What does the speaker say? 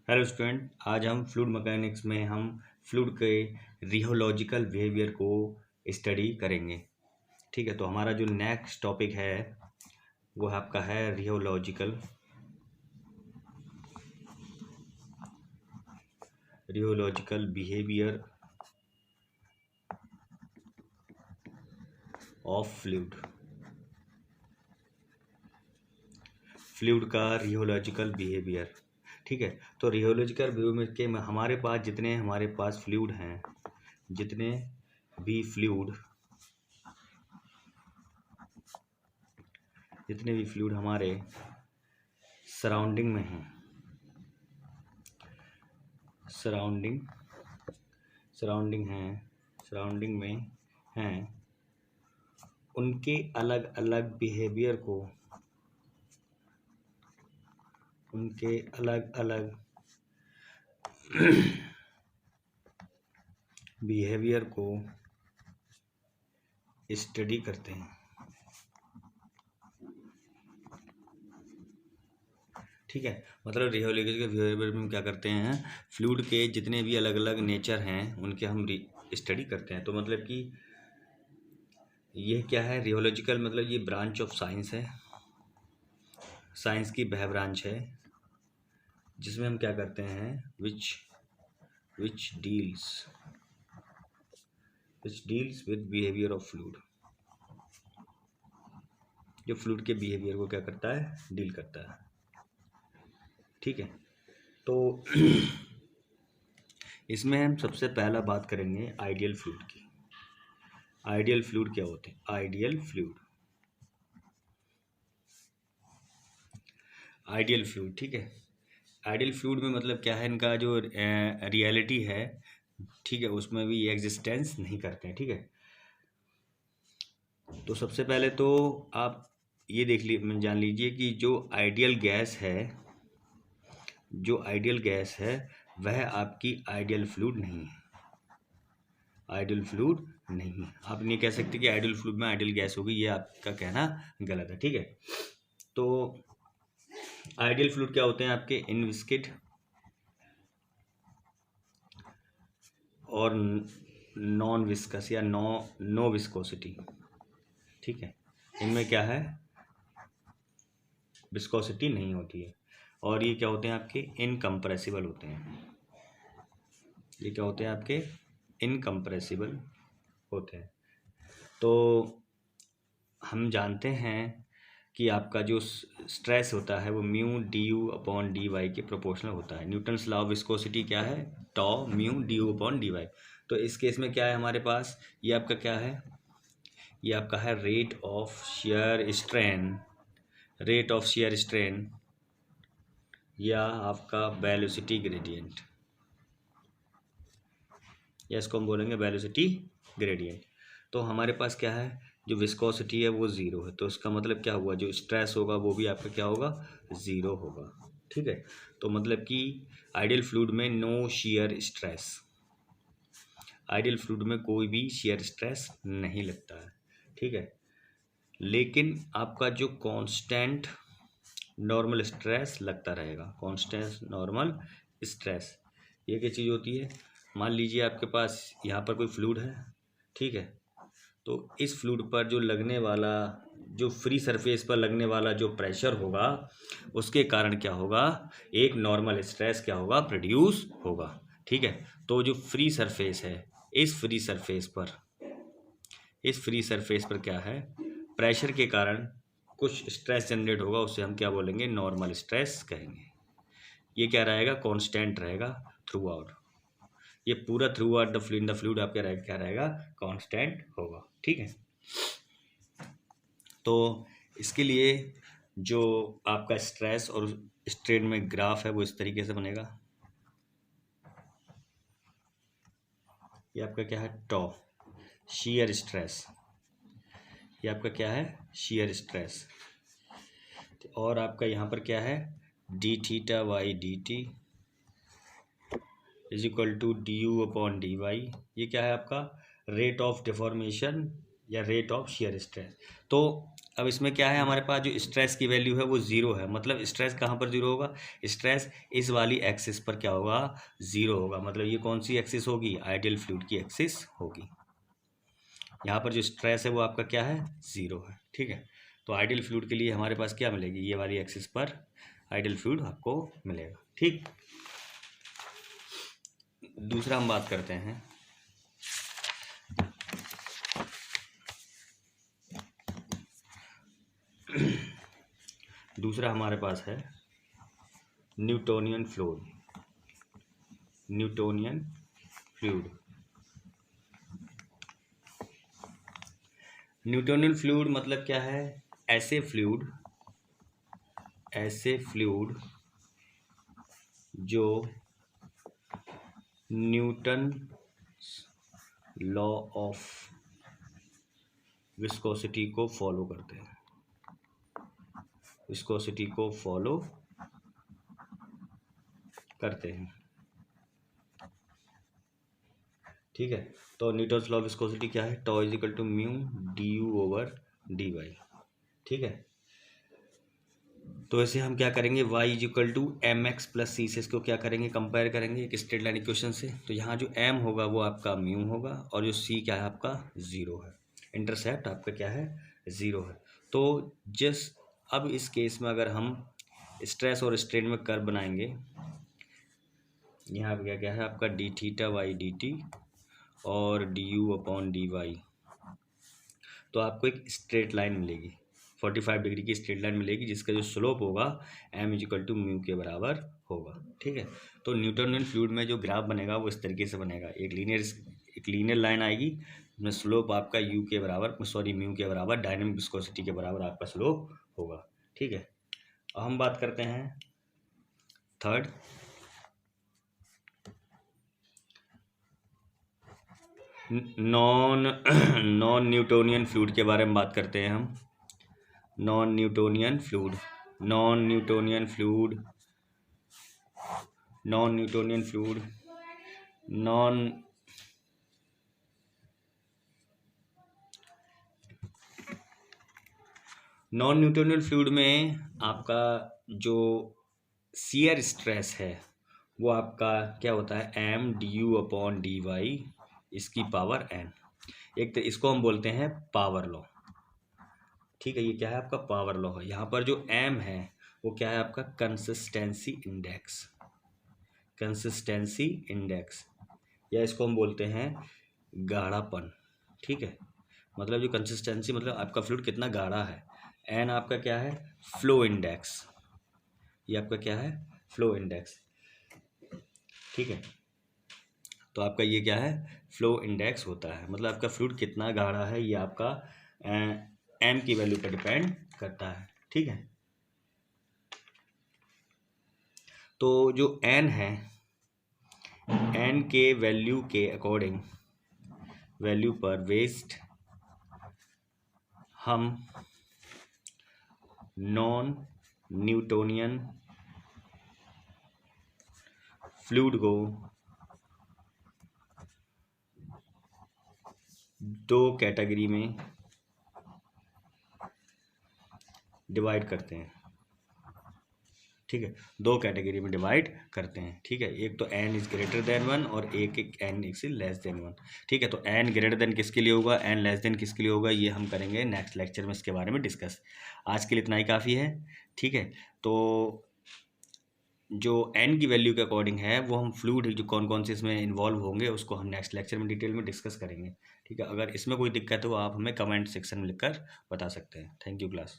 Hello student, आज हम fluid mechanics में हम फ्लूइड के रियोलॉजिकल बिहेवियर को स्टडी करेंगे। ठीक है, तो हमारा जो नेक्स्ट टॉपिक है वो आपका है रियोलॉजिकल बिहेवियर ऑफ फ्लूइड का रियोलॉजिकल बिहेवियर। ठीक है, तो रियोलॉजिकल बिहेवियर के हमारे पास फ्लूइड हैं, जितने भी फ्लूइड हमारे सराउंडिंग में हैं, सराउंडिंग में हैं, उनके अलग अलग बिहेवियर को स्टडी करते हैं। ठीक है, मतलब रियोलॉजिकल बिहेवियर में क्या करते हैं, फ्लूइड के जितने भी अलग अलग नेचर हैं उनके हम स्टडी करते हैं। तो मतलब कि ये क्या है, रियोलॉजिकल मतलब ये ब्रांच ऑफ साइंस है, साइंस की वह ब्रांच है जिसमें हम क्या करते हैं, which deals with behaviour of fluid, जो फ्लूइड के बिहेवियर को क्या करता है, डील करता है। ठीक है, तो इसमें हम सबसे पहला बात करेंगे आइडियल फ्लूइड की। आइडियल फ्लूइड क्या होते हैं? आइडियल फ्लूइड, ठीक है। आइडियल फ्लूइड में मतलब क्या है, इनका जो रियलिटी है, ठीक है, उसमें भी एग्जिस्टेंस नहीं करते हैं। ठीक है, तो सबसे पहले तो आप ये जान लीजिए कि जो आइडियल गैस है वह आपकी आइडियल फ्लूइड नहीं है। आप नहीं कह सकते कि आइडियल फ्लूइड में आइडियल गैस होगी, ये आपका कहना गलत है। ठीक है, तो आइडियल फ्लूइड क्या होते हैं आपके, इनविस्किड और नॉन विस्कस या नो विस्कोसिटी। ठीक है, इनमें क्या है, विस्कोसिटी नहीं होती है। और ये क्या होते हैं आपके, इनकम्प्रेसिबल होते हैं। ये क्या होते हैं आपके, इनकम्प्रेसिबल होते हैं। तो हम जानते हैं कि आपका जो स्ट्रेस होता है वो mu d u upon d y के प्रोपोर्शनल होता है। न्यूटन्स लॉ ऑफ विस्कोसिटी क्या है, tau mu d u upon d y. तो इस केस में क्या है हमारे पास, ये आपका क्या है, ये आपका है रेट ऑफ शेयर स्ट्रेन या आपका वेलोसिटी ग्रेडियंट, या इसको हम बोलेंगे वेलोसिटी ग्रेडियंट। तो हमारे पास क्या है, जो विस्कोसिटी है वो ज़ीरो है, तो इसका मतलब क्या हुआ, जो स्ट्रेस होगा वो भी आपका क्या होगा, ज़ीरो होगा। ठीक है, तो मतलब कि आइडियल फ्लूइड में no shear stress, ideal fluid में कोई भी शियर स्ट्रेस नहीं लगता है। ठीक है, लेकिन आपका जो कांस्टेंट नॉर्मल स्ट्रेस लगता रहेगा, कांस्टेंट नॉर्मल स्ट्रेस। ये क्या चीज़ होती है, मान लीजिए आपके पास यहाँ पर कोई फ्लूइड है, ठीक है, तो इस फ्लूइड पर जो फ्री सरफेस पर लगने वाला जो प्रेशर होगा, उसके कारण क्या होगा, एक नॉर्मल स्ट्रेस क्या होगा, प्रोड्यूस होगा। ठीक है, तो जो फ्री सरफेस है, इस फ्री सरफेस पर क्या है, प्रेशर के कारण कुछ स्ट्रेस जनरेट होगा, उससे हम क्या बोलेंगे, नॉर्मल स्ट्रेस कहेंगे। ये क्या रहेगा, कांस्टेंट रहेगा थ्रू आउट, ये पूरा थ्रू आउट द फ्लूइड आपका क्या रहेगा, कांस्टेंट होगा। ठीक है, तो इसके लिए जो आपका स्ट्रेस और स्ट्रेन में ग्राफ है वो इस तरीके से बनेगा। ये आपका क्या है, टॉ शियर स्ट्रेस, ये आपका क्या है, शियर स्ट्रेस। और आपका यहाँ पर क्या है, d theta y d t is equal to d u upon d y. ये क्या है आपका, रेट ऑफ डिफॉर्मेशन या रेट ऑफ शियर स्ट्रेस। तो अब इसमें क्या है, हमारे पास जो स्ट्रेस की वैल्यू है वो ज़ीरो है, मतलब स्ट्रेस कहाँ पर ज़ीरो होगा, स्ट्रेस इस वाली एक्सिस पर क्या होगा, ज़ीरो होगा। मतलब ये कौन सी एक्सिस होगी, आइडियल फ्लूइड की एक्सिस होगी। यहाँ पर जो स्ट्रेस है वो आपका क्या है, ज़ीरो है। ठीक है, तो आइडियल फ्लूइड के लिए हमारे पास क्या मिलेगी, ये वाली एक्सिस पर आइडियल फ्लूइड आपको मिलेगा। ठीक, दूसरा हम बात करते हैं दूसरा हमारे पास है Newtonian fluid. Newtonian fluid, Newtonian fluid मतलब क्या है, ऐसे फ्लूइड जो न्यूटन लॉ ऑफ विस्कोसिटी को फॉलो करते हैं, विस्कोसिटी को फॉलो करते हैं। ठीक है, तो न्यूटन्स लॉ ऑफ विस्कोसिटी क्या है, tau is equal to mu d u over d y. ठीक है, तो ऐसे हम क्या करेंगे, y is equal to m x plus c से इसको क्या करेंगे, कंपेयर करेंगे एक स्ट्रेट लाइन इक्वेशन से। तो यहाँ जो m होगा वो आपका म्यू होगा और जो c क्या है आपका ज़ीरो है, इंटरसेप्ट आपका क्या है, ज़ीरो है। तो अब इस केस में अगर हम स्ट्रेस और स्ट्रेन में कर्व बनाएंगे, यहाँ पे क्या है आपका d theta y d t और d u upon d y, तो आपको एक स्ट्रेट लाइन मिलेगी, 45 डिग्री की स्ट्रेट लाइन मिलेगी जिसका जो स्लोप होगा m is equal to mu के बराबर होगा। ठीक है, तो न्यूटोनियन फ्लूइड में जो ग्राफ बनेगा वो इस तरीके से बनेगा, एक लीनियर लाइन आएगी जिसमें स्लोप आपका u के बराबर, सॉरी म्यू के बराबर, डायनेमिक विस्कोसिटी के बराबर आपका स्लोप होगा। ठीक है, अब हम बात करते हैं थर्ड, नॉन न्यूटोनियन फ्लूइड के बारे में बात करते हैं हम। Non Newtonian fluid, non Newtonian fluid, non Newtonian fluid, non Newtonian fluid में आपका जो शियर स्ट्रेस है वो आपका क्या होता है, m d u upon d y इसकी पावर n। एक तो इसको हम बोलते हैं पावर लॉ। ठीक है, ये क्या है आपका पावर लॉ है। यहाँ पर जो m है वो क्या है आपका कंसिस्टेंसी इंडेक्स, कंसिस्टेंसी इंडेक्स, या इसको हम बोलते हैं गाढ़ापन। ठीक है, मतलब जो कंसिस्टेंसी मतलब आपका फ्लूइड कितना गाढ़ा है। n आपका क्या है, फ्लो इंडेक्स, ये आपका क्या है, फ्लो इंडेक्स। ठीक है, तो आपका ये क्या है, फ्लो इंडेक्स होता है, मतलब आपका फ्लूइड कितना गाढ़ा है ये आपका m की वैल्यू पर डिपेंड करता है। ठीक है, तो जो n है, n के वैल्यू के अकॉर्डिंग, वैल्यू पर बेस्ड हम नॉन न्यूटोनियन फ्लूइड को दो कैटेगरी में डिवाइड करते हैं। ठीक है, दो कैटेगरी में डिवाइड करते हैं। ठीक है, एक तो n इज ग्रेटर देन 1 और एक n इज लेस देन 1। ठीक है, तो n ग्रेटर देन किसके लिए होगा, n लेस देन किसके लिए होगा, ये हम करेंगे नेक्स्ट लेक्चर में इसके बारे में डिस्कस। आज के लिए इतना ही काफ़ी है। ठीक है, तो जो n की वैल्यू के अकॉर्डिंग है वो हम फ्लूइड जो कौन कौन से इसमें इन्वॉल्व होंगे उसको हम नेक्स्ट लेक्चर में डिटेल में डिस्कस करेंगे। ठीक है, अगर इसमें कोई दिक्कत है तो आप हमें कमेंट सेक्शन में लिखकर बता सकते हैं। Thank you class.